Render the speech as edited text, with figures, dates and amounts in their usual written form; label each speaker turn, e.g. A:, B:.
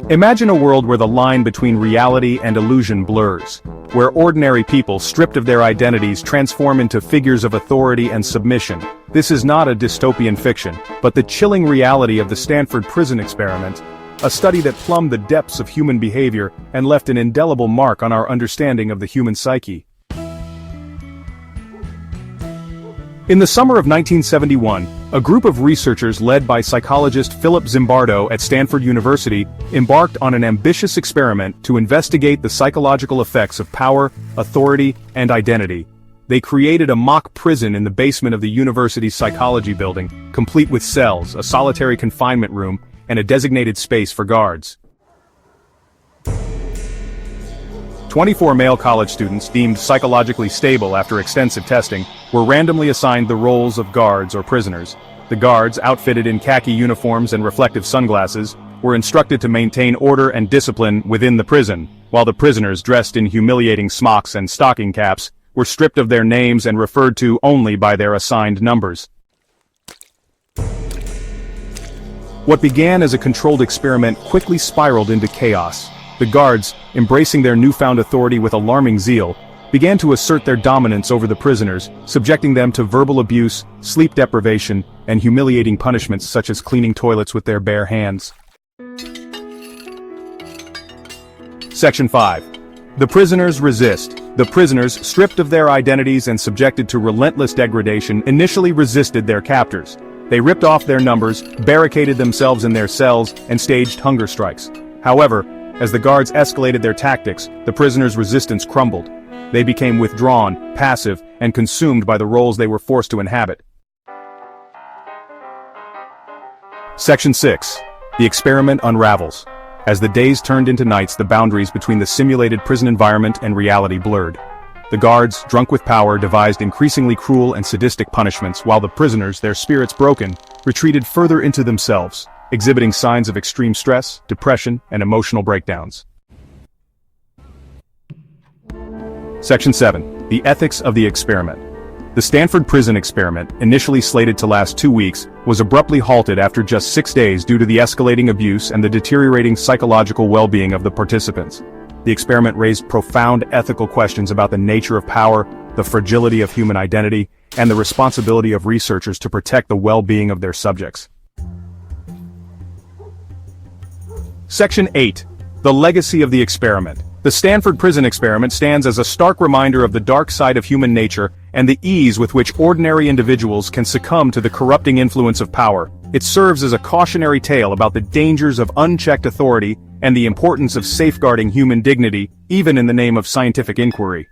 A: Imagine a world where the line between reality and illusion blurs, where ordinary people stripped of their identities transform into figures of authority and submission. This is not a dystopian fiction, but the chilling reality of the Stanford prison experiment, a study that plumbed the depths of human behavior and left an indelible mark on our understanding of the human psyche. In the summer of 1971, a group of researchers led by psychologist Philip Zimbardo at Stanford University embarked on an ambitious experiment to investigate the psychological effects of power, authority, and identity. They created a mock prison in the basement of the university's psychology building, complete with cells, a solitary confinement room, and a designated space for guards. 24 male college students deemed psychologically stable after extensive testing were randomly assigned the roles of guards or prisoners. The guards, outfitted in khaki uniforms and reflective sunglasses, were instructed to maintain order and discipline within the prison, while the prisoners, dressed in humiliating smocks and stocking caps, were stripped of their names and referred to only by their assigned numbers. What began as a controlled experiment quickly spiraled into chaos. The guards, embracing their newfound authority with alarming zeal, began to assert their dominance over the prisoners, subjecting them to verbal abuse, sleep deprivation, and humiliating punishments such as cleaning toilets with their bare hands. Section 5. The prisoners resist. The prisoners, stripped of their identities and subjected to relentless degradation, initially resisted their captors. They ripped off their numbers, barricaded themselves in their cells, and staged hunger strikes. However, as the guards escalated their tactics, the prisoners' resistance crumbled. They became withdrawn, passive, and consumed by the roles they were forced to inhabit. Section 6. The experiment unravels. As the days turned into nights, the boundaries between the simulated prison environment and reality blurred. The guards, drunk with power, devised increasingly cruel and sadistic punishments, while the prisoners, their spirits broken, retreated further into themselves, exhibiting signs of extreme stress, depression, and emotional breakdowns. Section 7. The ethics of the experiment. The Stanford prison experiment, initially slated to last 2 weeks, was abruptly halted after just 6 days due to the escalating abuse and the deteriorating psychological well-being of the participants. The experiment raised profound ethical questions about the nature of power, the fragility of human identity, and the responsibility of researchers to protect the well-being of their subjects. Section 8. The legacy of the experiment. The Stanford prison experiment stands as a stark reminder of the dark side of human nature and the ease with which ordinary individuals can succumb to the corrupting influence of power. It serves as a cautionary tale about the dangers of unchecked authority and the importance of safeguarding human dignity, even in the name of scientific inquiry.